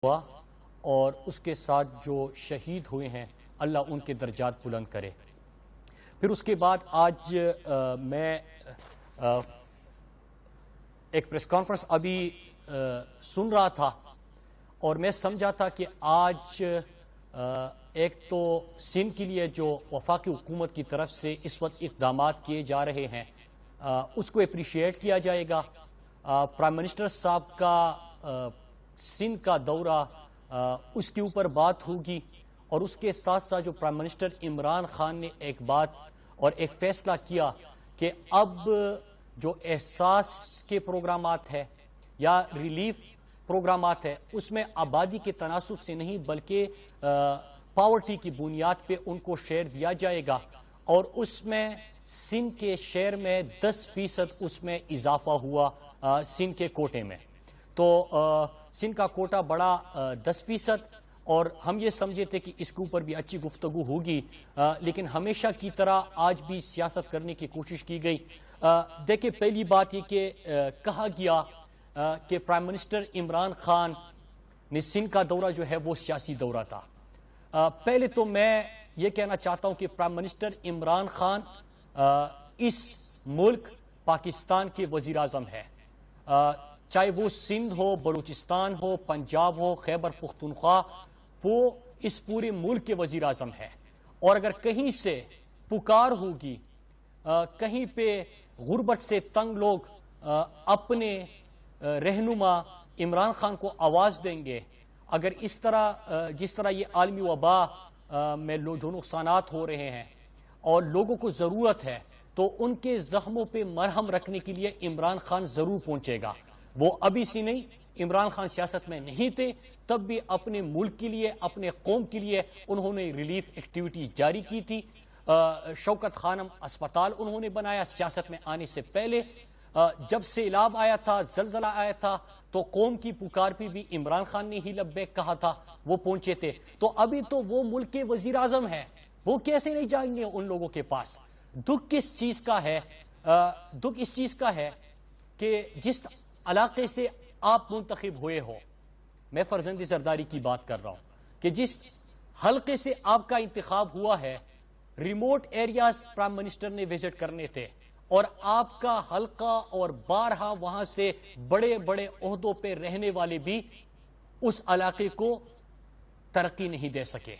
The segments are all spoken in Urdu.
ہوا اور اس کے ساتھ جو شہید ہوئے ہیں اللہ ان کے درجات بلند کرے۔ پھر اس کے بعد آج میں ایک پریس کانفرنس ابھی سن رہا تھا اور میں سمجھا تھا کہ آج ایک تو سندھ کے لیے جو وفاقی حکومت کی طرف سے اس وقت اقدامات کیے جا رہے ہیں اس کو اپریشیٹ کیا جائے گا۔ پرائم منسٹر صاحب کا سندھ کا دورہ اس کے اوپر بات ہوگی اور اس کے ساتھ ساتھ جو پرائم منسٹر عمران خان نے ایک بات اور ایک فیصلہ کیا کہ اب جو احساس کے پروگرامات ہے یا ریلیف پروگرامات ہے اس میں آبادی کے تناسب سے نہیں بلکہ پاورٹی کی بنیاد پہ ان کو شیئر دیا جائے گا اور اس میں سندھ کے شیئر میں 10% اس میں اضافہ ہوا سندھ کے کوٹے میں۔ تو سندھ کا کوٹا بڑا 10% اور ہم یہ سمجھے تھے کہ اس کے اوپر بھی اچھی گفتگو ہوگی، لیکن ہمیشہ کی طرح آج بھی سیاست کرنے کی کوشش کی گئی۔ دیکھیں پہلی بات یہ کہ کہا گیا کہ پرائم منسٹر عمران خان نے سندھ کا دورہ جو ہے وہ سیاسی دورہ تھا۔ پہلے تو میں یہ کہنا چاہتا ہوں کہ پرائم منسٹر عمران خان اس ملک پاکستان کے وزیر اعظم ہے، چاہے وہ سندھ ہو، بلوچستان ہو، پنجاب ہو، خیبر پختونخوا، وہ اس پورے ملک کے وزیر اعظم ہے۔ اور اگر کہیں سے پکار ہوگی، کہیں پہ غربت سے تنگ لوگ اپنے رہنما عمران خان کو آواز دیں گے، اگر اس طرح جس طرح یہ عالمی وبا میں جو نقصانات ہو رہے ہیں اور لوگوں کو ضرورت ہے تو ان کے زخموں پہ مرہم رکھنے کے لیے عمران خان ضرور پہنچے گا۔ وہ ابھی سے نہیں، عمران خان سیاست میں نہیں تھے تب بھی اپنے ملک کے لیے، اپنے قوم کے لیے انہوں نے ریلیف ایکٹیویٹیز جاری کی تھی۔ شوکت خانم اسپتال انہوں نے بنایا سیاست میں آنے سے پہلے۔ جب سیلاب آیا تھا، زلزلہ آیا تھا تو قوم کی پکار پہ بھی عمران خان نے ہی لبیک کہا تھا، وہ پہنچے تھے۔ تو ابھی تو وہ ملک کے وزیر اعظم ہیں، وہ کیسے نہیں جائیں گے ان لوگوں کے پاس؟ دکھ کس چیز کا ہے؟ دکھ اس چیز کا ہے کہ جس علاقے سے آپ منتخب ہوئے ہو، میں فرزند زرداری کی بات کر رہا ہوں، کہ جس حلقے سے آپ کا انتخاب ہوا ہے، ریموٹ ایریاز پرائم منسٹر نے وزٹ کرنے تھے اور آپ کا حلقہ اور بارہا وہاں سے بڑے بڑے عہدوں پہ رہنے والے بھی اس علاقے کو ترقی نہیں دے سکے۔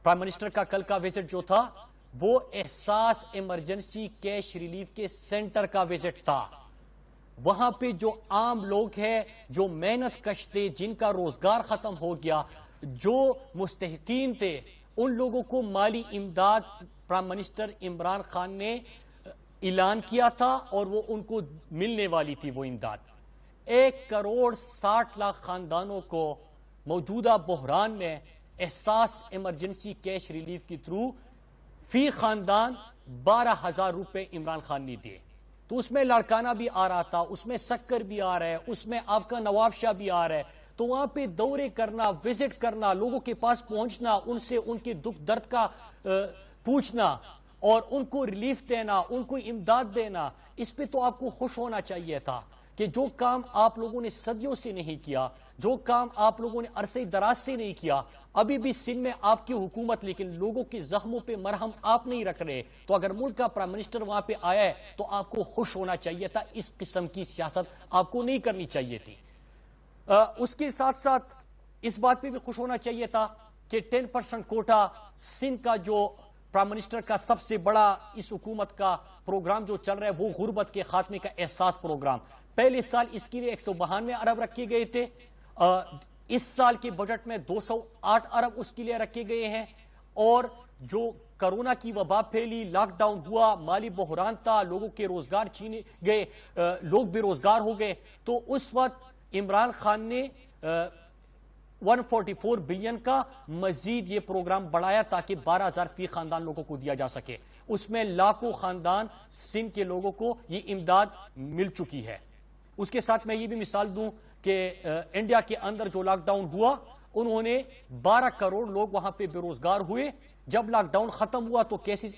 پرائم منسٹر کا کل کا وزٹ جو تھا وہ احساس ایمرجنسی کیش ریلیف کے سینٹر کا وزٹ تھا۔ وہاں پہ جو عام لوگ ہیں، جو محنت کش تھے، جن کا روزگار ختم ہو گیا، جو مستحقین تھے، ان لوگوں کو مالی امداد پرائم منسٹر عمران خان نے اعلان کیا تھا اور وہ ان کو ملنے والی تھی وہ امداد۔ 1,60,00,000 خاندانوں کو موجودہ بحران میں احساس ایمرجنسی کیش ریلیف کے تھرو فی خاندان 12,000 روپے عمران خان نے دیے۔ تو اس میں لاڑکانہ بھی آ رہا تھا، اس میں سکر بھی آ رہا ہے، اس میں آپ کا نواب شاہ بھی آ رہا ہے۔ تو وہاں پہ دورے کرنا، وزٹ کرنا، لوگوں کے پاس پہنچنا، ان سے ان کے دکھ درد کا پوچھنا اور ان کو ریلیف دینا، ان کو امداد دینا، اس پہ تو آپ کو خوش ہونا چاہیے تھا کہ جو کام آپ لوگوں نے صدیوں سے نہیں کیا، جو کام آپ لوگوں نے عرصے دراز سے نہیں کیا، ابھی بھی سندھ میں آپ کی حکومت لیکن لوگوں کے زخموں پہ مرہم آپ نہیں رکھ رہے۔ تو اگر ملک کا پرائم منسٹر وہاں پہ آیا ہے تو آپ کو خوش ہونا چاہیے تھا، اس قسم کی سیاست آپ کو نہیں کرنی چاہیے تھی۔ اس کے ساتھ ساتھ اس بات پہ بھی خوش ہونا چاہیے تھا کہ 10% کوٹا سندھ کا جو پرائم منسٹر کا سب سے بڑا اس حکومت کا پروگرام جو چل رہا ہے وہ غربت کے خاتمے کا احساس پروگرام، پہلے سال اس کے لیے 192 ارب رکھے گئے تھے، اس سال کے بجٹ میں 208 ارب اس کے لیے رکھے گئے ہیں۔ اور جو کرونا کی وبا پھیلی، لاک ڈاؤن ہوا، مالی بحران تھا، لوگوں کے روزگار چھینے گئے، لوگ بے روزگار ہو گئے، تو اس وقت عمران خان نے 144 بلین کا مزید یہ پروگرام بڑھایا تاکہ 12,000 فی خاندان لوگوں کو دیا جا سکے۔ اس میں لاکھوں خاندان سندھ کے لوگوں کو یہ امداد مل چکی ہے۔ اس کے ساتھ میں یہ بھی مثال دوں کہ انڈیا کے اندر جو لاک ڈاؤن ہوا، انہوں نے 12 کروڑ لوگ وہاں پہ بے روزگار ہوئے۔ جب لاک ڈاؤن ختم ہوا تو کیسز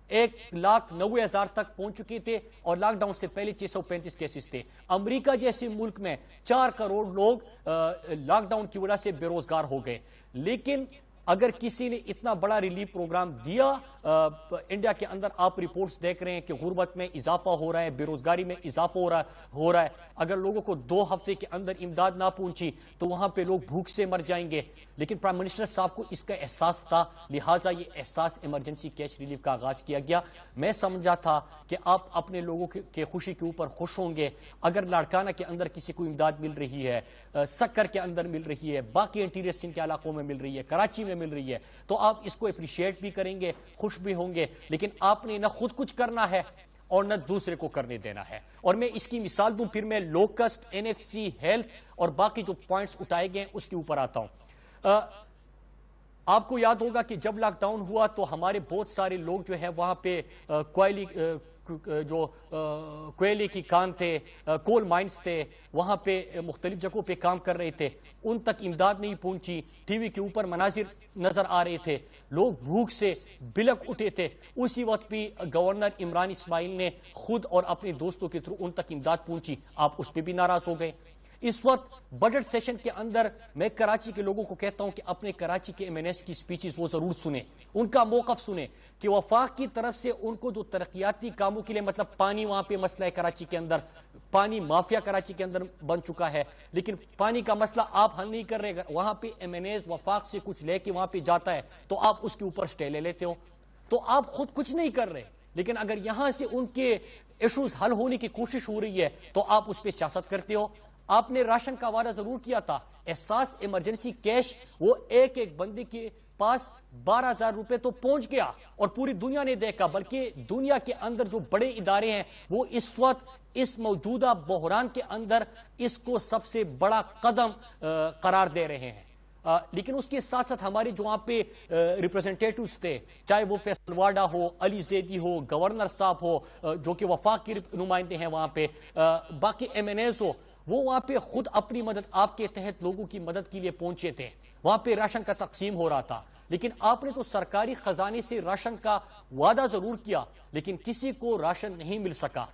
1,90,000 تک پہنچ چکے تھے اور لاک ڈاؤن سے پہلے 635 کیسز تھے۔ امریکہ جیسے ملک میں 4 کروڑ لوگ لاک ڈاؤن کی وجہ سے بے روزگار ہو گئے، لیکن اگر کسی نے اتنا بڑا ریلیف پروگرام دیا، انڈیا کے اندر آپ رپورٹس دیکھ رہے ہیں کہ غربت میں اضافہ ہو رہا ہے، بے روزگاری میں اضافہ ہو رہا ہے، اگر لوگوں کو 2 ہفتے کے اندر امداد نہ پہنچی تو وہاں پہ لوگ بھوک سے مر جائیں گے۔ لیکن پرائم منسٹر صاحب کو اس کا احساس تھا، لہٰذا یہ احساس ایمرجنسی کیش ریلیف کا آغاز کیا گیا۔ میں سمجھا تھا کہ آپ اپنے لوگوں کے خوشی کے اوپر خوش ہوں گے۔ اگر لاڑکانہ کے اندر کسی کو امداد مل رہی ہے، سکر کے اندر مل رہی ہے، باقی انٹیریئر سندھ کے علاقوں میں مل رہی ہے، کراچی میں مل رہی ہے، تو آپ اس کو اپریشیٹ بھی کریں گے، خوش بھی ہوں گے۔ لیکن آپ نے نہ خود کچھ کرنا ہے اور نہ دوسرے کو کرنے دینا ہے۔ اور میں اس کی مثال دوں، پھر میں لوکسٹ، NFC، ہیلتھ اور باقی جو پوائنٹس اٹھائے گئے ہیں اس کے اوپر آتا ہوں۔ آپ کو یاد ہوگا کہ جب لاک ڈاؤن ہوا تو ہمارے بہت سارے لوگ جو ہیں وہاں پہ کوئلے کی کان تھے، کول مائنز تھے، وہاں پہ مختلف جگہوں پہ کام کر رہے تھے، ان تک امداد نہیں پہنچی۔ ٹی وی کے اوپر مناظر نظر آ رہے تھے، لوگ بھوک سے بلک اٹھے تھے۔ اسی وقت بھی گورنر عمران اسماعیل نے خود اور اپنے دوستوں کے تھرو ان تک امداد پہنچی، آپ اس پہ بھی ناراض ہو گئے۔ اس وقت بجٹ سیشن کے اندر میں کراچی کے لوگوں کو کہتا ہوں کہ اپنے کراچی کے MNS کی سپیچز وہ ضرور سنیں، ان کا موقف سنیں کہ وفاق کی طرف سے ان کو جو ترقیاتی کاموں کے لیے، مطلب پانی وہاں پہ مسئلہ ہے کراچی کے اندر، پانی مافیا کراچی کے اندر بن چکا ہے، لیکن پانی کا مسئلہ آپ حل نہیں کر رہے۔ وہاں پہ MNAs وفاق سے کچھ لے کے وہاں پہ جاتا ہے تو آپ اس کے اوپر سٹے لے لیتے ہو، تو آپ خود کچھ نہیں کر رہے، لیکن اگر یہاں سے ان کے ایشوز حل ہونے کی کوشش ہو رہی ہے تو آپ اس پہ سیاست کرتے ہو۔ آپ نے راشن کا وعدہ ضرور کیا تھا، احساس ایمرجنسی کیش وہ ایک ایک بندے کے پاس 12,000 روپے تو پہنچ گیا اور پوری دنیا نے دیکھا، بلکہ دنیا کے اندر جو بڑے ادارے ہیں وہ اس وقت اس موجودہ بحران کے اندر اس کو سب سے بڑا قدم قرار دے رہے ہیں۔ لیکن اس کے ساتھ ساتھ ہمارے جو وہاں پہ ریپریزنٹیٹوز تھے، چاہے وہ فیصل واڈا ہو، علی زیدی ہو، گورنر صاحب ہو جو کہ وفاق کے نمائندے ہیں وہاں پہ، باقی MNAs ہو، وہ وہاں پہ خود اپنی مدد آپ کے تحت لوگوں کی مدد کے لیے پہنچے تھے۔ وہاں پہ راشن کا تقسیم ہو رہا تھا، لیکن آپ نے تو سرکاری خزانے سے راشن کا وعدہ ضرور کیا لیکن کسی کو راشن نہیں مل سکا۔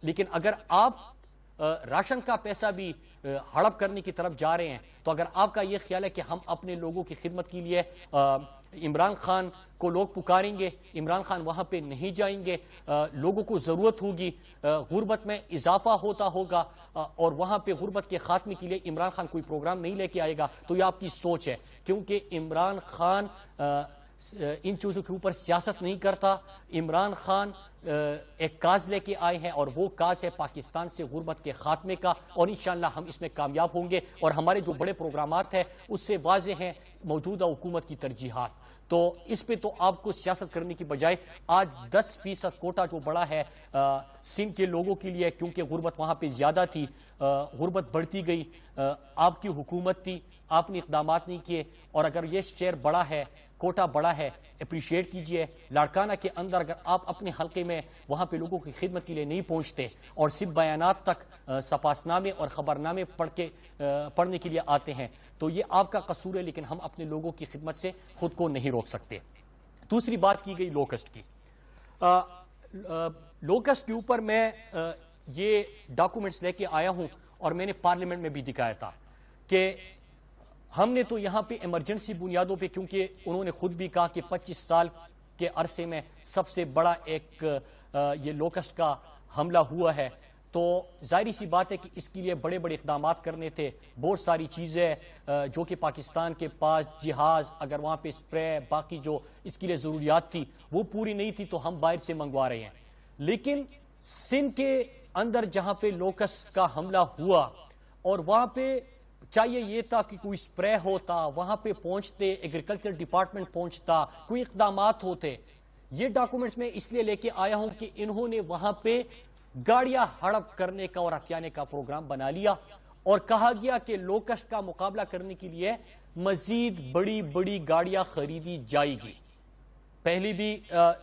لیکن اگر آپ راشن کا پیسہ بھی ہڑپ کرنے کی طرف جا رہے ہیں تو اگر آپ کا یہ خیال ہے کہ ہم اپنے لوگوں کی خدمت کے لیے عمران خان کو لوگ پکاریں گے، عمران خان وہاں پہ نہیں جائیں گے، لوگوں کو ضرورت ہوگی، غربت میں اضافہ ہوتا ہوگا اور وہاں پہ غربت کے خاتمے کے لیے عمران خان کوئی پروگرام نہیں لے کے آئے گا، تو یہ آپ کی سوچ ہے، کیونکہ عمران خان ان چیزوں کے اوپر سیاست نہیں کرتا۔ عمران خان ایک کاز لے کے آئے ہیں اور وہ کاز ہے پاکستان سے غربت کے خاتمے کا، اور انشاءاللہ ہم اس میں کامیاب ہوں گے۔ اور ہمارے جو بڑے پروگرامات ہیں اس سے واضح ہیں موجودہ حکومت کی ترجیحات، تو اس پہ تو آپ کو سیاست کرنے کی بجائے آج 10% کوٹا جو بڑا ہے سندھ کے لوگوں کے لیے، کیونکہ غربت وہاں پہ زیادہ تھی، غربت بڑھتی گئی، آپ کی حکومت تھی، آپ نے اقدامات نہیں کیے، اور اگر یہ شیئر بڑا ہے، کوٹا بڑا ہے، اپریشیٹ کیجئے۔ لاڑکانہ کے اندر اگر آپ اپنے حلقے میں وہاں پہ لوگوں کی خدمت کے لیے نہیں پہنچتے اور صرف بیانات تک سپاسنامے اور خبرنامے پڑھنے کے لیے آتے ہیں تو یہ آپ کا قصور ہے، لیکن ہم اپنے لوگوں کی خدمت سے خود کو نہیں روک سکتے۔ دوسری بات کی گئی لوکسٹ کی، لوکسٹ کے اوپر میں یہ ڈاکومنٹس لے کے آیا ہوں اور میں نے پارلیمنٹ میں بھی دکھایا تھا کہ ہم نے تو یہاں پہ ایمرجنسی بنیادوں پہ، کیونکہ انہوں نے خود بھی کہا کہ 25 سال کے عرصے میں سب سے بڑا ایک یہ لوکسٹ کا حملہ ہوا ہے، تو ظاہری سی بات ہے کہ اس کے لیے بڑے بڑے اقدامات کرنے تھے، بہت ساری چیزیں جو کہ پاکستان کے پاس جہاز، اگر وہاں پہ اسپرے، باقی جو اس کے لیے ضروریات تھی وہ پوری نہیں تھی تو ہم باہر سے منگوا رہے ہیں۔ لیکن سندھ کے اندر جہاں پہ لوکسٹ کا حملہ ہوا اور وہاں پہ چاہیے یہ تھا کہ کوئی سپرے ہوتا، وہاں پہ پہنچتے، ایگریکلچر ڈپارٹمنٹ پہنچتا، کوئی اقدامات ہوتے۔ یہ ڈاکومنٹس میں اس لیے لے کے آیا ہوں کہ انہوں نے وہاں پہ گاڑیاں ہڑپ کرنے کا اور ہتھیانے کا پروگرام بنا لیا اور کہا گیا کہ لوکسٹ کا مقابلہ کرنے کے لیے مزید بڑی بڑی گاڑیاں خریدی جائے گی۔ پہلی بھی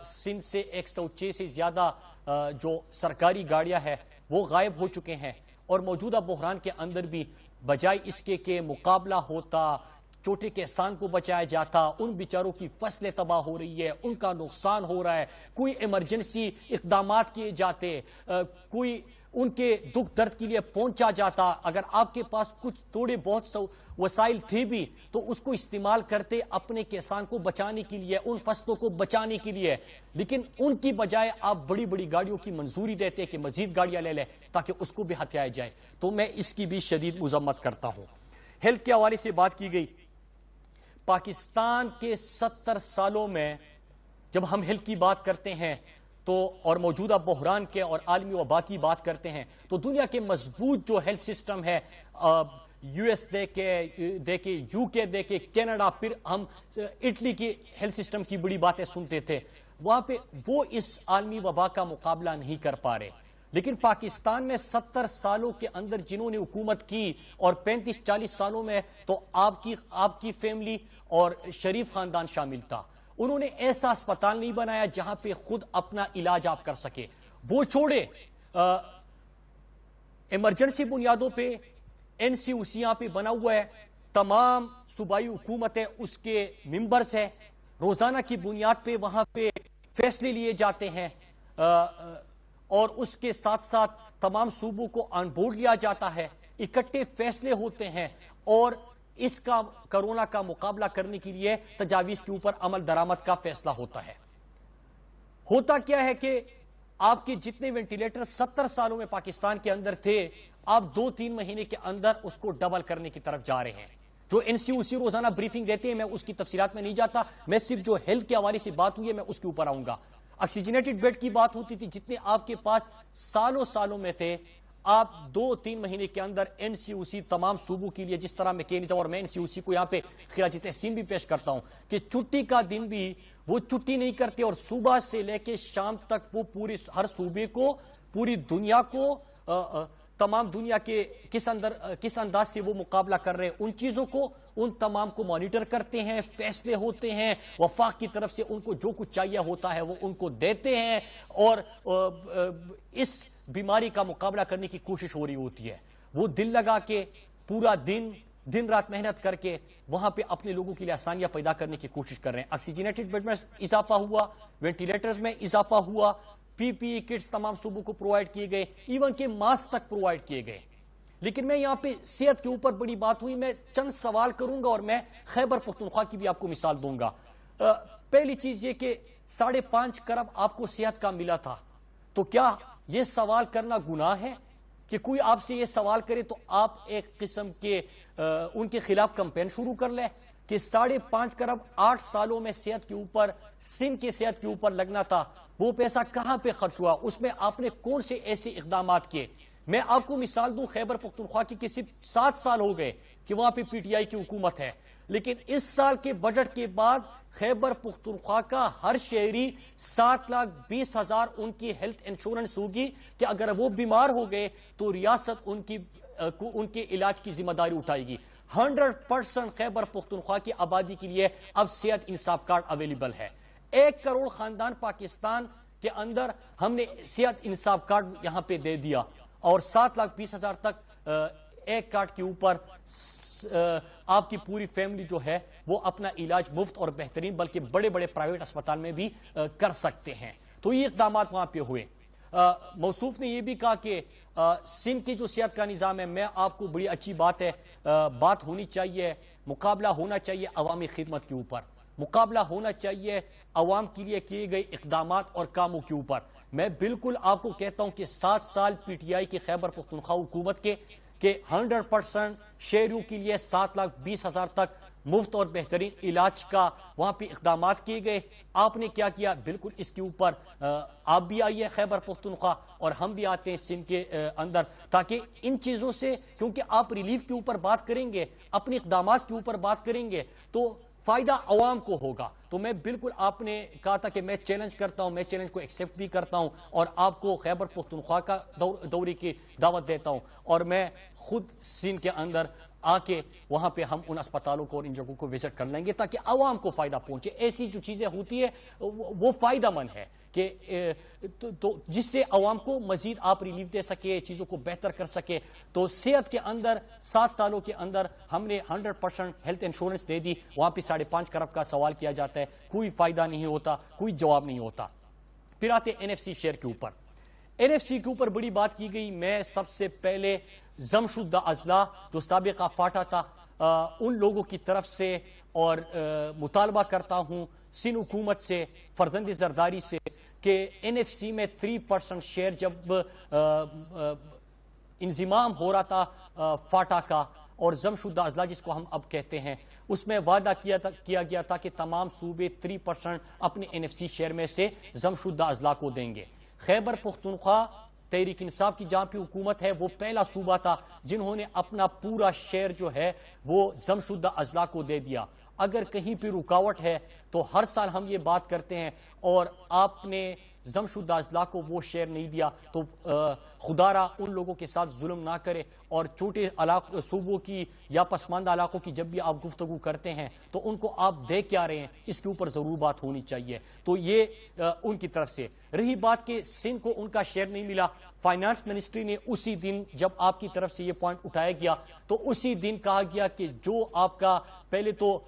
سندھ سے 106 سے زیادہ جو سرکاری گاڑیاں ہیں وہ غائب ہو چکے ہیں، اور موجودہ بحران کے اندر بھی بجائے اس کے کہ مقابلہ ہوتا، چھوٹے کسان کو بچایا جاتا، ان بیچاروں کی فصلیں تباہ ہو رہی ہے، ان کا نقصان ہو رہا ہے، کوئی ایمرجنسی اقدامات کیے جاتے، کوئی ان کے دکھ درد کے لیے پہنچا جاتا، اگر آپ کے پاس کچھ تھوڑے بہت وسائل تھے بھی تو اس کو استعمال کرتے اپنے کسان کو بچانے کے لیے، ان فصلوں کو بچانے کے لیے، لیکن ان کی بجائے آپ بڑی بڑی گاڑیوں کی منظوری دیتے کہ مزید گاڑیاں لے لیں تاکہ اس کو بھی ہتھیایا جائے۔ تو میں اس کی بھی شدید مذمت کرتا ہوں۔ ہیلتھ کے حوالے سے بات کی گئی، پاکستان کے 70 سالوں میں جب ہم ہیلتھ کی بات کرتے ہیں تو اور موجودہ بحران کے اور عالمی وبا کی بات کرتے ہیں تو دنیا کے مضبوط جو ہیلتھ سسٹم ہے، یو ایس دیکھے، یو کے دیکھے، کینیڈا، پھر ہم اٹلی کی ہیلتھ سسٹم کی بڑی باتیں سنتے تھے، وہاں پہ وہ اس عالمی وبا کا مقابلہ نہیں کر پا رہے، لیکن پاکستان میں 70 سالوں کے اندر جنہوں نے حکومت کی اور 35-40 سالوں میں تو آپ کی فیملی اور شریف خاندان شامل تھا، انہوں نے ایسا اسپتال نہیں بنایا جہاں پہ خود اپنا علاج آپ کر سکے۔ وہ چھوڑے ایمرجنسی بنیادوں پہ این سی او سی یہاں پہ بنا ہوا ہے، تمام صوبائی حکومتیں اس کے ممبرز ہیں، روزانہ کی بنیاد پہ وہاں پہ فیصلے لیے جاتے ہیں، اور اس کے ساتھ ساتھ تمام صوبوں کو آن بورڈ لیا جاتا ہے، اکٹھے فیصلے ہوتے ہیں اور اس کا کرونا کا مقابلہ کرنے کے لیے تجاویز کے اوپر عمل درآمد کا فیصلہ ہوتا ہے۔ ہوتا کیا ہے کہ آپ کے جتنے وینٹیلیٹر 70 سالوں میں پاکستان کے اندر تھے، آپ 2-3 مہینے کے اندر اس کو ڈبل کرنے کی طرف جا رہے ہیں۔ جو این سی او سی روزانہ بریفنگ دیتے ہیں، میں اس کی تفصیلات میں نہیں جاتا، میں صرف جو ہیلتھ کے حوالے سے بات ہوئی ہے میں اس کے اوپر آؤں گا۔ آکسیجنیٹڈ بیڈ کی بات ہوتی تھی، جتنے آپ کے پاس سالوں میں تھے، آپ 2-3 مہینے کے اندر این سی او سی تمام صوبوں کے لیے، جس طرح میکینزم، اور میں این سی او سی کو یہاں پہ خراج تحسین بھی پیش کرتا ہوں کہ چھٹی کا دن بھی وہ چھٹی نہیں کرتے اور صبح سے لے کے شام تک وہ ہر صوبے کو، پوری دنیا کو، تمام دنیا کے کس انداز سے وہ مقابلہ کر رہے ہیں، ان چیزوں کو، ان تمام کو مانیٹر کرتے ہیں، فیصلے ہوتے ہیں، وفاق کی طرف سے ان کو جو کچھ چاہیے ہوتا ہے وہ ان کو دیتے ہیں، اور اس بیماری کا مقابلہ کرنے کی کوشش ہو رہی ہوتی ہے۔ وہ دل لگا کے پورا دن رات محنت کر کے وہاں پہ اپنے لوگوں کے لیے آسانیاں پیدا کرنے کی کوشش کر رہے ہیں۔ آکسیجنیٹڈ بیڈ میں اضافہ ہوا، وینٹیلیٹرز میں اضافہ ہوا، پی پی ای کٹس تمام صوبوں کو پرووائڈ کیے گئے، ایون کہ ماسک تک پرووائڈ کیے گئے۔ لیکن میں یہاں پہ صحت کے اوپر بڑی بات ہوئی، میں چند سوال کروں گا اور میں خیبر پختونخوا کی بھی آپ کو مثال دوں گا۔ پہلی چیز یہ کہ 5.5 کروڑ آپ کو صحت کا ملا تھا، تو کیا یہ سوال کرنا گناہ ہے کہ کوئی آپ سے یہ سوال کرے تو آپ ایک قسم کے ان کے خلاف کمپین شروع کر لیں کہ 5.5 کروڑ 8 سالوں میں صحت کے اوپر، سندھ کے صحت کے اوپر لگنا تھا، وہ پیسہ کہاں پہ خرچ ہوا، اس میں آپ نے کون سے ایسے اقدامات کیے؟ میں آپ کو مثال دوں خیبر پختونخوا کی کہ صرف 7 سال ہو گئے کہ وہاں پہ پی ٹی آئی کی حکومت ہے، لیکن اس سال کے بجٹ کے بعد خیبر پختونخوا کا ہر شہری 7,20,000 ان کی ہیلتھ انشورنس ہوگی کہ اگر وہ بیمار ہو گئے تو ریاست ان کے علاج کی ذمہ داری اٹھائے گی۔ 100% خیبر پختونخوا کی آبادی کے لیے اب صحت انصاف کارڈ اویلیبل ہے۔ 1 کروڑ خاندان پاکستان کے اندر ہم نے صحت انصاف کارڈ یہاں پہ دے دیا، اور 7,20,000 تک ایک کارڈ کے اوپر آپ کی پوری فیملی جو ہے وہ اپنا علاج مفت اور بہترین بلکہ بڑے بڑے پرائیویٹ اسپتال میں بھی کر سکتے ہیں۔ تو یہ اقدامات وہاں پہ ہوئے۔ موصوف نے یہ بھی کہا کہ سندھ کی جو صحت کا نظام ہے، میں آپ کو بڑی اچھی بات ہے، بات ہونی چاہیے، مقابلہ ہونا چاہیے عوامی خدمت کے اوپر، مقابلہ ہونا چاہیے عوام کے لیے کیے گئے اقدامات اور کاموں کے اوپر۔ میں بالکل آپ کو کہتا ہوں کہ 7 سال پی ٹی آئی کی خیبر پختونخوا حکومت کے کہ 100% شہریوں کے لیے 7,20,000 تک مفت اور بہترین علاج کا وہاں پہ اقدامات کیے گئے۔ آپ نے کیا کیا؟ بالکل اس کے اوپر آپ بھی آئیے خیبر پختونخوا اور ہم بھی آتے ہیں سندھ کے اندر، تاکہ ان چیزوں سے، کیونکہ آپ ریلیف کے اوپر بات کریں گے، اپنے اقدامات کے اوپر بات کریں گے تو فائدہ عوام کو ہوگا۔ تو میں بالکل، آپ نے کہا تھا کہ میں چیلنج کرتا ہوں، میں چیلنج کو ایکسیپٹ بھی کرتا ہوں اور آپ کو خیبر پختونخوا کا دورے کی دعوت دیتا ہوں، اور میں خود سندھ کے اندر آ کے وہاں پہ ہم ان اسپتالوں کو اور ان جگہوں کو وزٹ کر لیں گے تاکہ عوام کو فائدہ پہنچے. ایسی جو چیزیں ہوتی ہے وہ فائدہ مند ہے کہ تو جس سے عوام کو مزید آپ ریلیف دے سکے, چیزوں کو بہتر کر سکے. تو صحت کے اندر 7 سالوں کے اندر ہم نے 100% ہیلتھ انشورنس دے دی. وہاں پہ 5.5 کروڑ کا سوال کیا جاتا ہے, کوئی فائدہ نہیں ہوتا, کوئی جواب نہیں ہوتا. پھر آتے NFC شیئر کے اوپر. NFC کے اوپر بڑی بات کی گئی. میں سب سے پہلے ضمشدہ اضلاع جو سابقہ فاٹا تھا ان لوگوں کی طرف سے اور مطالبہ کرتا ہوں سندھ حکومت سے, فرزند زرداری سے, کہ NFC میں 3% شیئر جب انضمام ہو رہا تھا فاٹا کا اور ضمشدہ اضلاع جس کو ہم اب کہتے ہیں, اس میں وعدہ کیا گیا تھا کہ تمام صوبے 3% اپنے NFC شیئر میں سے ضمشدہ اضلاع کو دیں گے. خیبر پختونخوا تحریک انصاف کی جہاں پہ حکومت ہے وہ پہلا صوبہ تھا جنہوں نے اپنا پورا شیئر جو ہے وہ ضمشدہ اضلاع کو دے دیا. اگر کہیں پہ رکاوٹ ہے تو ہر سال ہم یہ بات کرتے ہیں اور آپ نے ضمشدہ اضلاع کو وہ شیئر نہیں دیا تو خدا را ان لوگوں کے ساتھ ظلم نہ کرے. اور چھوٹے صوبوں کی یا پسماندہ علاقوں کی جب بھی آپ گفتگو کرتے ہیں تو ان کو آپ دے کیا رہے ہیں, اس کے اوپر ضرور بات ہونی چاہیے. تو یہ ان کی طرف سے رہی بات کہ سندھ کو ان کا شیئر نہیں ملا. فائنانس منسٹری نے اسی دن جب آپ کی طرف سے یہ پوائنٹ اٹھایا گیا تو اسی دن کہا گیا کہ جو آپ کا پہلے تو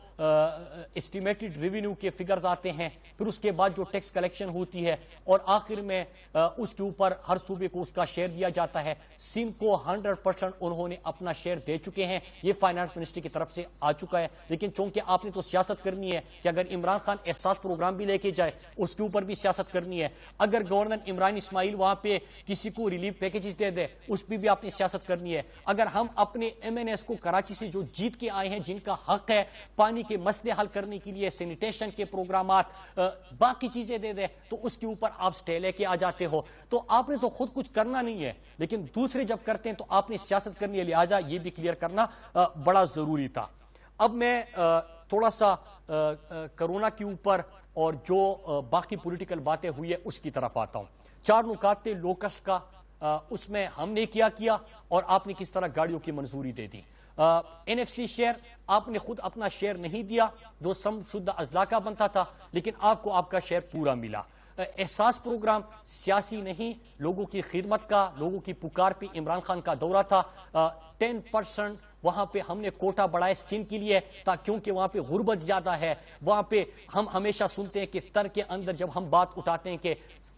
اسٹیمیٹڈ ریونیو کے فگرز آتے ہیں, پھر اس کے بعد جو ٹیکس کلیکشن ہوتی ہے اور آخر میں اس کے اوپر ہر صوبے کو اس کا شیئر دیا جاتا ہے. سندھ کو 100% انہوں نے اپنا شیئر دے چکے ہیں. یہ فائنانس منسٹری کی طرف سے آ چکا ہے. لیکن چونکہ آپ نے تو سیاست کرنی ہے کہ اگر عمران خان احساس پروگرام بھی لے کے جائے اس کے اوپر بھی سیاست کرنی ہے, اگر گورنر عمران اسماعیل وہاں پہ کسی کو ریلیف پیکیجز دے دے اس پہ بھی آپ نے سیاست کرنی ہے, اگر ہم اپنے MNS کو کراچی سے جو جیت کے آئے ہیں جن کا حق ہے پانی کے مسئلے حل کرنے کے لیے, سینیٹیشن کے پروگرامات, باقی چیزیں دے دے تو اس کے اوپر آپ سٹے لے کے آ جاتے ہو. تو آپ نے تو خود کچھ کرنا نہیں ہے لیکن دوسرے جب کرتے ہیں تو آپ نے سیاست کرنی ہے, لہٰذا یہ بھی کلیئر کرنا بڑا ضروری تھا. اب میں تھوڑا سا کرونا کے اوپر اور جو باقی پولیٹیکل باتیں ہوئی ہے اس کی طرف آتا ہوں. 4 نکات تھے لوکس کا, اس میں ہم نے کیا اور آپ نے کس طرح گاڑیوں کی منظوری دے دی. NFC شیئر آپ نے خود اپنا شیئر نہیں دیا, جو ضمشدہ اضلاع کا بنتا تھا, لیکن آپ کو آپ کا شیئر پورا ملا. احساس پروگرام سیاسی نہیں, لوگوں کی خدمت کا, لوگوں کی پکار پہ عمران خان کا دورہ تھا. 10% وہاں پہ ہم نے کوٹا بڑھائے سندھ کے لیے کیونکہ وہاں پہ غربت زیادہ ہے. وہاں پہ ہم ہمیشہ سنتے ہیں کہ تر کے اندر جب ہم بات اٹھاتے ہیں کہ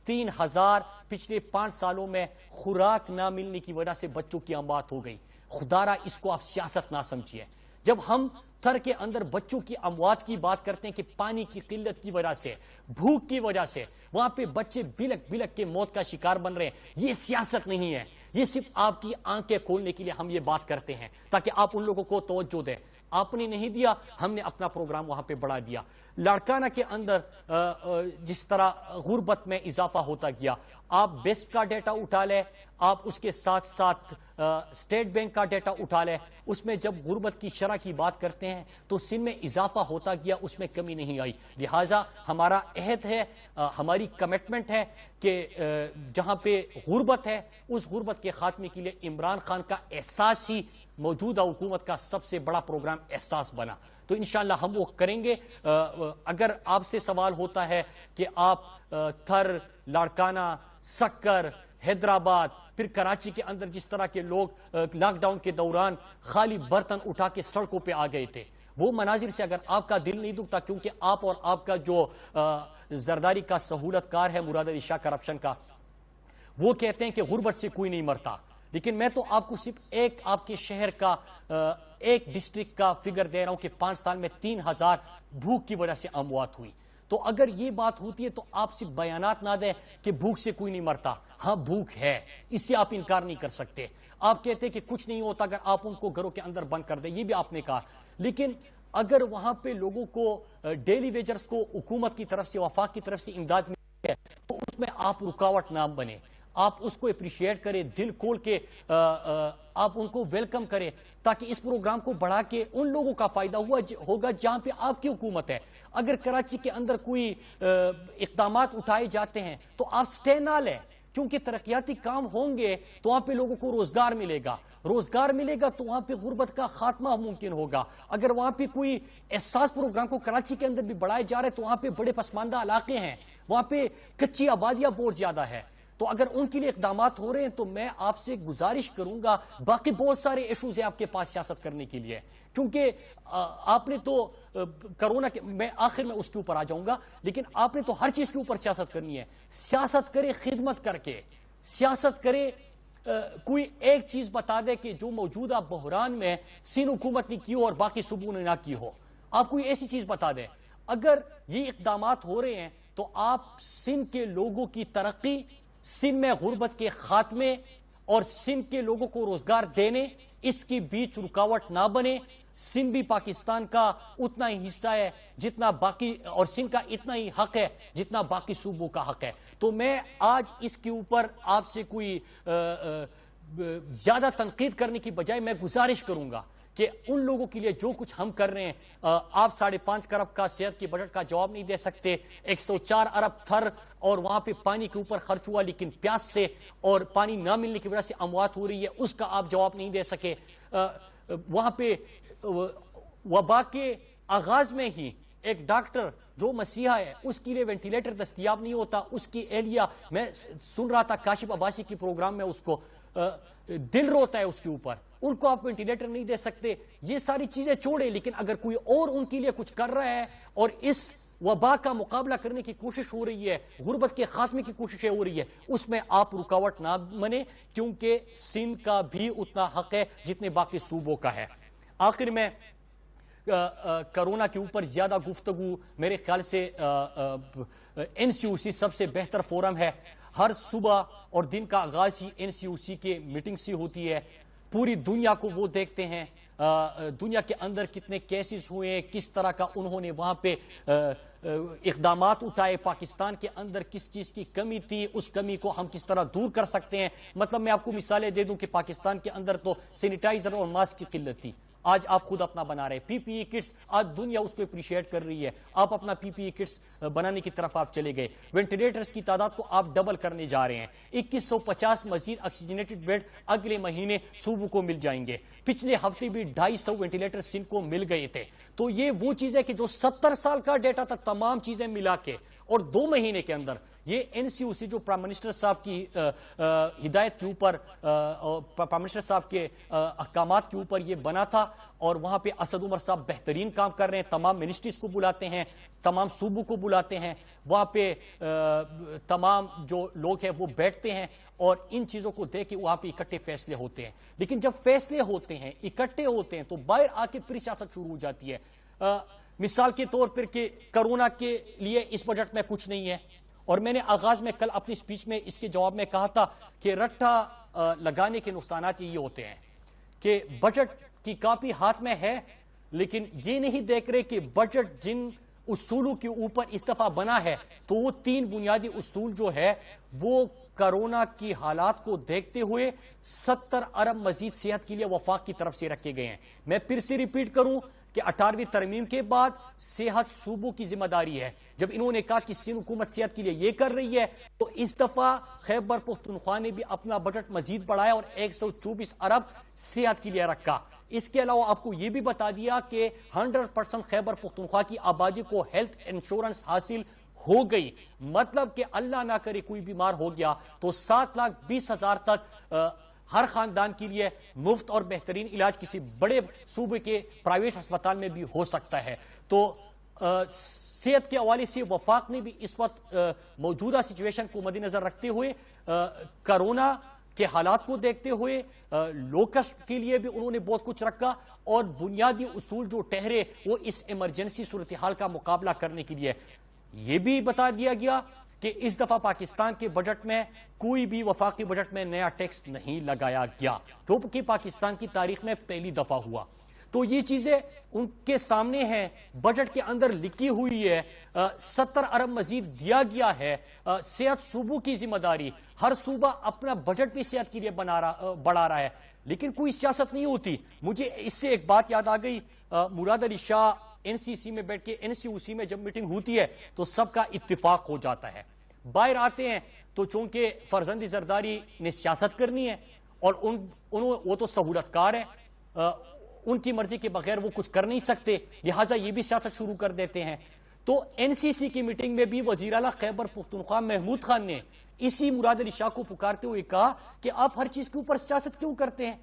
3000 پچھلے 5 سالوں میں خوراک نہ ملنے کی وجہ سے بچوں کی اموات ہو گئی. خدارا اس کو آپ سیاست نہ سمجھیے. جب ہم تھر کے اندر بچوں کی اموات کی بات کرتے ہیں کہ پانی کی قلت کی وجہ سے, بھوک کی وجہ سے وہاں پہ بچے بلک بلک کے موت کا شکار بن رہے ہیں, یہ سیاست نہیں ہے, یہ صرف آپ کی آنکھیں کھولنے کے لیے ہم یہ بات کرتے ہیں تاکہ آپ ان لوگوں کو توجہ دیں. آپ نے نہیں دیا, ہم نے اپنا پروگرام وہاں پہ بڑھا دیا. لاڑکانہ کے اندر جس طرح غربت میں اضافہ ہوتا گیا, آپ بیسٹ کا ڈیٹا اٹھا لیں, آپ اس کے ساتھ ساتھ اسٹیٹ بینک کا ڈیٹا اٹھا لیں, اس میں جب غربت کی شرح کی بات کرتے ہیں تو سندھ میں اضافہ ہوتا گیا, اس میں کمی نہیں آئی. لہٰذا ہمارا عہد ہے, ہماری کمٹمنٹ ہے کہ جہاں پہ غربت ہے اس غربت کے خاتمے کے لیے عمران خان کا احساس ہی موجودہ حکومت کا سب سے بڑا پروگرام احساس بنا. تو انشاءاللہ ہم وہ کریں گے. اگر آپ سے سوال ہوتا ہے کہ آپ تھر, لاڑکانہ, سکر, حیدرآباد, پھر کراچی کے اندر جس طرح کے لوگ لاک ڈاؤن کے دوران خالی برتن اٹھا کے سڑکوں پہ آ گئے تھے, وہ مناظر سے اگر آپ کا دل نہیں دکھتا, کیونکہ آپ اور آپ کا جو زرداری کا سہولت کار ہے مراد علی شاہ کرپشن کا, وہ کہتے ہیں کہ غربت سے کوئی نہیں مرتا, لیکن میں تو آپ کو صرف ایک آپ کے شہر کا ایک ڈسٹرکٹ کا فگر دے رہا ہوں کہ 5 سال میں 3000 بھوک کی وجہ سے اموات ہوئی. تو اگر یہ بات ہوتی ہے تو آپ صرف بیانات نہ دیں کہ بھوک سے کوئی نہیں مرتا. ہاں بھوک ہے, اس سے آپ انکار نہیں کر سکتے. آپ کہتے ہیں کہ کچھ نہیں ہوتا اگر آپ ان کو گھروں کے اندر بند کر دیں, یہ بھی آپ نے کہا, لیکن اگر وہاں پہ لوگوں کو ڈیلی ویجرز کو حکومت کی طرف سے, وفاق کی طرف سے امداد ملی ہے تو اس میں آپ رکاوٹ نہ بنے, آپ اس کو اپریشیٹ کریں, دل کھول کے آپ ان کو ویلکم کریں تاکہ اس پروگرام کو بڑھا کے ان لوگوں کا فائدہ ہوگا جہاں پہ آپ کی حکومت ہے. اگر کراچی کے اندر کوئی اقدامات اٹھائے جاتے ہیں تو آپ سٹے نہ لیں, کیونکہ ترقیاتی کام ہوں گے تو وہاں پہ لوگوں کو روزگار ملے گا، روزگار ملے گا تو وہاں پہ غربت کا خاتمہ ممکن ہوگا۔ اگر وہاں پہ کوئی احساس پروگرام کو کراچی کے اندر بھی بڑھائے جا رہے تو وہاں پہ بڑے پسماندہ علاقے ہیں، وہاں پہ کچی آبادیاں بہت زیادہ ہے، تو اگر ان کے لیے اقدامات ہو رہے ہیں تو میں آپ سے گزارش کروں گا، باقی بہت سارے ایشوز ہیں آپ کے پاس سیاست کرنے کے لیے، کیونکہ آپ نے تو کرونا کے میں آخر میں اس کے اوپر آ جاؤں گا، لیکن آپ نے تو ہر چیز کے اوپر سیاست کرنی ہے۔ سیاست کرے خدمت کر کے، سیاست کرے کوئی ایک چیز بتا دے کہ جو موجودہ بحران میں سندھ حکومت نے کی ہو اور باقی صوبوں نے نہ کی ہو، آپ کوئی ایسی چیز بتا دیں۔ اگر یہ اقدامات ہو رہے ہیں تو آپ سندھ کے لوگوں کی ترقی، سندھ میں غربت کے خاتمے اور سندھ کے لوگوں کو روزگار دینے، اس کی بیچ رکاوٹ نہ بنے۔ سندھ بھی پاکستان کا اتنا ہی حصہ ہے جتنا باقی، اور سندھ کا اتنا ہی حق ہے جتنا باقی صوبوں کا حق ہے۔ تو میں آج اس کے اوپر آپ سے کوئی زیادہ تنقید کرنے کی بجائے میں گزارش کروں گا کہ ان لوگوں کے لیے جو کچھ ہم کر رہے ہیں، آپ 5.5 ارب کا صحت کے بجٹ کا جواب نہیں دے سکتے، 104 ارب تھر اور وہاں پہ پانی کے اوپر خرچ ہوا لیکن پیاس سے اور پانی نہ ملنے کی وجہ سے اموات ہو رہی ہے، اس کا آپ جواب نہیں دے سکے۔ وہاں پہ وبا کے آغاز میں ہی ایک ڈاکٹر جو مسیحا ہے اس کے لیے وینٹیلیٹر دستیاب نہیں ہوتا، اس کی اہلیہ، میں سن رہا تھا کاشف عباسی کی پروگرام میں، اس کو دل روتا ہے اس کے اوپر، ان کو آپ وینٹیلیٹر نہیں دے سکتے۔ یہ ساری چیزیں چھوڑے، لیکن اگر کوئی اور ان کے لیے کچھ کر رہا ہے اور اس وبا کا مقابلہ کرنے کی کوشش ہو رہی ہے، غربت کے خاتمے کی کوششیں ہو رہی ہے، اس میں آپ رکاوٹ نہ بنے، کیونکہ سندھ کا بھی اتنا حق ہے جتنے باقی صوبوں کا ہے۔ آخر میں کرونا کے اوپر زیادہ گفتگو میرے خیال سے NCOC سب سے بہتر فورم ہے۔ ہر صبح اور دن کا آغاز ہی NCOC کے میٹنگ سے ہوتی ہے، پوری دنیا کو وہ دیکھتے ہیں، دنیا کے اندر کتنے کیسز ہوئے ہیں، کس طرح کا انہوں نے وہاں پہ اقدامات اٹھائے، پاکستان کے اندر کس چیز کی کمی تھی، اس کمی کو ہم کس طرح دور کر سکتے ہیں۔ مطلب میں آپ کو مثالیں دے دوں کہ پاکستان کے اندر تو سینیٹائزر اور ماسک کی قلت تھی، آج آپ خود اپنا بنا رہے، PPE کٹس، آج دنیا اس کو اپریشیٹ کر رہی ہے، آپ اپنا PPE کٹس بنانے کی طرف آپ چلے گئے، وینٹیلیٹرز کی تعداد کو آپ ڈبل کرنے جا رہے ہیں، 2150 مزید آکسیجنیٹڈ بیڈ اگلے مہینے صوبوں کو مل جائیں گے، پچھلے ہفتے بھی 250 وینٹیلیٹر سندھ کو مل گئے تھے۔ تو یہ وہ چیز ہے کہ جو 70 سال کا ڈیٹا تھا، تمام چیزیں ملا کے اور 2 مہینے کے اندر یہ NCOC جو پرائم منسٹر صاحب کی ہدایت کے اوپر، پرائم منسٹر صاحب کے احکامات کے اوپر یہ بنا تھا، اور وہاں پہ اسد عمر صاحب بہترین کام کر رہے ہیں، تمام منسٹریز کو بلاتے ہیں، تمام صوبوں کو بلاتے ہیں، وہاں پہ تمام جو لوگ ہیں وہ بیٹھتے ہیں اور ان چیزوں کو دیکھ کے وہاں پہ اکٹھے فیصلے ہوتے ہیں۔ لیکن جب فیصلے ہوتے ہیں، اکٹھے ہوتے ہیں، تو باہر آ کے پھر سیاست شروع ہو جاتی ہے۔ مثال کے طور پر کہ کرونا کے لیے اس بجٹ میں کچھ نہیں ہے، اور میں نے آغاز میں کل اپنی سپیچ میں اس کے جواب میں کہا تھا کہ رٹا لگانے کے نقصانات یہ ہوتے ہیں کہ بجٹ کی کاپی ہاتھ میں ہے لیکن یہ نہیں دیکھ رہے کہ بجٹ جن اصولوں کے اوپر اس دفعہ بنا ہے تو وہ 3 بنیادی اصول جو ہے وہ کرونا کی حالات کو دیکھتے ہوئے 70 ارب مزید صحت کے لیے وفاق کی طرف سے رکھے گئے ہیں۔ میں پھر سے ریپیٹ کروں کہ 18ویں ترمیم کے بعد صحت صوبوں کی ذمہ داری ہے۔ جب انہوں نے کہا کہ سندھ حکومت صحت کے لیے یہ کر رہی ہے تو اس دفعہ خیبر پختونخوا نے بھی اپنا بجٹ مزید بڑھایا اور 124 ارب صحت کے لیے رکھا۔ اس کے علاوہ آپ کو یہ بھی بتا دیا کہ 100% خیبر پختونخوا کی آبادی کو ہیلتھ انشورنس حاصل ہو گئی، مطلب کہ اللہ نہ کرے کوئی بیمار ہو گیا تو 7,20,000 تک ہر خاندان کے لیے مفت اور بہترین علاج کسی بڑے صوبے کے پرائیویٹ ہسپتال میں بھی ہو سکتا ہے۔ تو صحت کے حوالے سے وفاق نے بھی اس وقت موجودہ سچویشن کو مد نظر رکھتے ہوئے، کرونا کے حالات کو دیکھتے ہوئے، لوکسٹ کے لیے بھی انہوں نے بہت کچھ رکھا، اور بنیادی اصول جو ٹھہرے وہ اس ایمرجنسی صورتحال کا مقابلہ کرنے کے لیے۔ یہ بھی بتا دیا گیا کہ اس دفعہ پاکستان کے بجٹ میں کوئی بھی وفاقی بجٹ میں نیا ٹیکس نہیں لگایا گیا، جو کہ پاکستان کی تاریخ میں پہلی دفعہ ہوا۔ تو یہ چیزیں ان کے سامنے ہیں، بجٹ کے اندر لکھی ہوئی ہے، 70 ارب مزید دیا گیا ہے، صحت صوبوں کی ذمہ داری، ہر صوبہ اپنا بجٹ بھی صحت کے لیے بڑھا رہا ہے، لیکن کوئی سیاست نہیں ہوتی۔ مجھے اس سے ایک بات یاد آ گئی، مراد علی شاہ NCC میں بیٹھ کے NCOC میں جب میٹنگ ہوتی ہے تو سب کا اتفاق ہو جاتا ہے، باہر آتے ہیں تو چونکہ فرزند زرداری نے سیاست کرنی ہے اور وہ تو سہولت کار ہے، ان کی مرضی کے بغیر وہ کچھ کر نہیں سکتے، لہٰذا یہ بھی سیاست شروع کر دیتے ہیں۔ تو این سی سی کی میٹنگ میں بھی وزیر اعلیٰ خیبر پختونخوا محمود خان نے اسی مراد علی شاہ کو پکارتے ہوئے کہا کہ آپ ہر چیز کے اوپر سیاست کیوں کرتے ہیں؟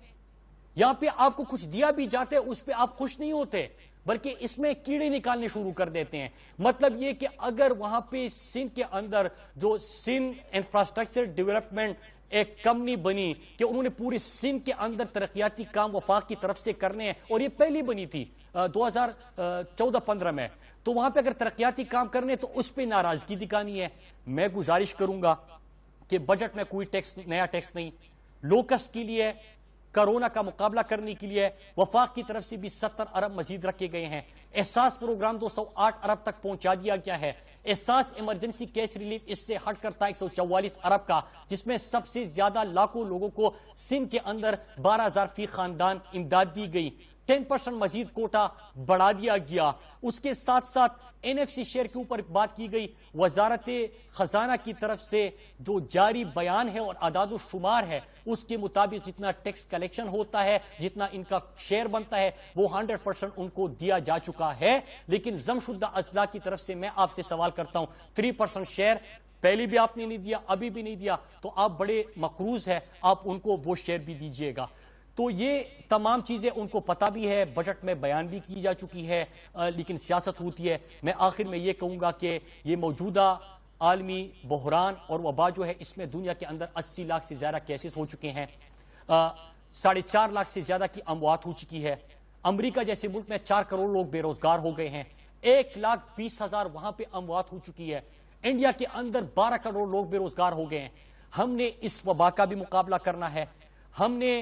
یہاں پہ آپ کو کچھ دیا بھی جاتے اس پہ آپ خوش نہیں ہوتے، بلکہ اس میں کیڑے نکالنے شروع کر دیتے ہیں۔ مطلب یہ کہ اگر وہاں پہ سندھ کے اندر جو سندھ انفراسٹرکچر ڈیولپمنٹ ایک کمپنی بنی کہ انہوں نے پوری سندھ کے اندر ترقیاتی کام وفاق کی طرف سے کرنے ہیں، اور یہ پہلی بنی تھی 2014-15 میں، تو وہاں پہ اگر ترقیاتی کام کرنے تو اس پہ ناراضگی دکھانی ہے۔ میں گزارش کروں گا کہ بجٹ میں کوئی نیا ٹیکس نہیں، لوکسٹ کے لیے، کرونا کا مقابلہ کرنے کے لیے وفاق کی طرف سے بھی 70 ارب مزید رکھے گئے ہیں۔ احساس پروگرام 208 ارب تک پہنچا دیا گیا ہے۔ احساس ایمرجنسی کیش ریلیف اس سے ہٹ کرتا ہے 144 ارب کا، جس میں سب سے زیادہ لاکھوں لوگوں کو سندھ کے اندر 12,000 فی خاندان امداد دی گئی۔ 10% مزید کوٹا بڑھا دیا گیا۔ اس کے ساتھ ساتھ این ایف سی شیئر کے اوپر بات کی گئی۔ وزارت خزانہ کی طرف سے جو جاری بیان ہے اور اعداد و شمار ہے اس کے مطابق جتنا ٹیکس کلیکشن ہوتا ہے، جتنا ان کا شیئر بنتا ہے، وہ 100% ان کو دیا جا چکا ہے۔ لیکن ضم شدہ اضلاع کی طرف سے میں آپ سے سوال کرتا ہوں، 3% شیئر پہلے بھی آپ نے نہیں دیا، ابھی بھی نہیں دیا، تو آپ بڑے مقروض ہیں، آپ ان کو وہ شیئر بھی دیجئے گا۔ تو یہ تمام چیزیں ان کو پتہ بھی ہے، بجٹ میں بیان بھی کی جا چکی ہے، لیکن سیاست ہوتی ہے۔ میں آخر میں یہ کہوں گا کہ یہ موجودہ عالمی بحران اور وبا جو ہے، اس میں دنیا کے اندر 80 لاکھ سے زیادہ کیسز ہو چکے ہیں، 4.5 لاکھ سے زیادہ کی اموات ہو چکی ہے۔ امریکہ جیسے ملک میں 4 کروڑ لوگ بے روزگار ہو گئے ہیں، 1,20,000 وہاں پہ اموات ہو چکی ہے۔ انڈیا کے اندر 12 کروڑ لوگ بے روزگار ہو گئے ہیں۔ ہم نے اس وبا کا بھی مقابلہ کرنا ہے، ہم نے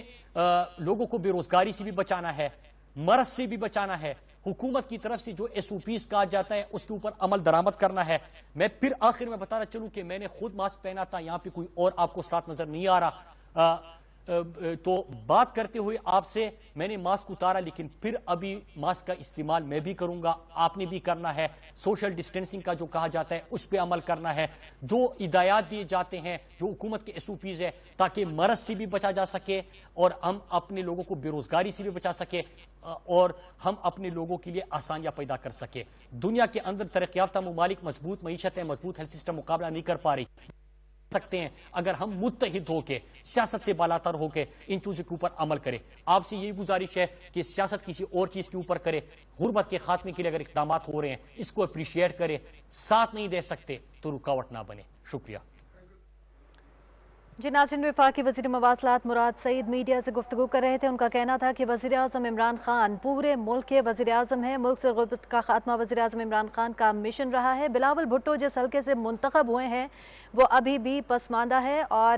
لوگوں کو بے روزگاری سے بھی بچانا ہے، مرض سے بھی بچانا ہے، حکومت کی طرف سے جو ایس او پیز کہا جاتا ہے اس کے اوپر عمل درآمد کرنا ہے۔ میں پھر آخر میں بتانا چلوں کہ میں نے خود ماسک پہنا تھا، یہاں پہ کوئی اور آپ کو ساتھ نظر نہیں آ رہا، تو بات کرتے ہوئے آپ سے میں نے ماسک اتارا، لیکن پھر ابھی ماسک کا استعمال میں بھی کروں گا، آپ نے بھی کرنا ہے۔ سوشل ڈسٹینسنگ کا جو کہا جاتا ہے اس پہ عمل کرنا ہے، جو ہدایات دیے جاتے ہیں، جو حکومت کے ایس او پیز ہے، تاکہ مرض سے بھی بچا جا سکے اور ہم اپنے لوگوں کو بے روزگاری سے بھی بچا سکے اور ہم اپنے لوگوں کے لیے آسانیاں پیدا کر سکے۔ دنیا کے اندر ترقی یافتہ ممالک مضبوط معیشتیں، مضبوط ہیلتھ سسٹم مقابلہ نہیں کر پا رہی سکتے ہیں اگر ہم متحد ہو کے، سیاست سے بالاتر ہو کے ان چیزوں کے اوپر عمل کریں۔ آپ سے یہی گزارش ہے کہ سیاست کسی اور چیز کے اوپر کرے، غربت کے خاتمے کے لیے اگر اقدامات ہو رہے ہیں اس کو اپریشیٹ کرے، ساتھ نہیں دے سکتے تو رکاوٹ نہ بنے۔ شکریہ۔ جی ناظرین، وفاقی وزیر مواصلات مراد سعید میڈیا سے گفتگو کر رہے تھے۔ ان کا کہنا تھا کہ وزیر اعظم عمران خان پورے ملک کے وزیر اعظم ہیں، ملک سے غربت کا خاتمہ وزیر اعظم عمران خان کا مشن رہا ہے۔ بلاول بھٹو جس حلقے سے منتخب ہوئے ہیں وہ ابھی بھی پسماندہ ہے اور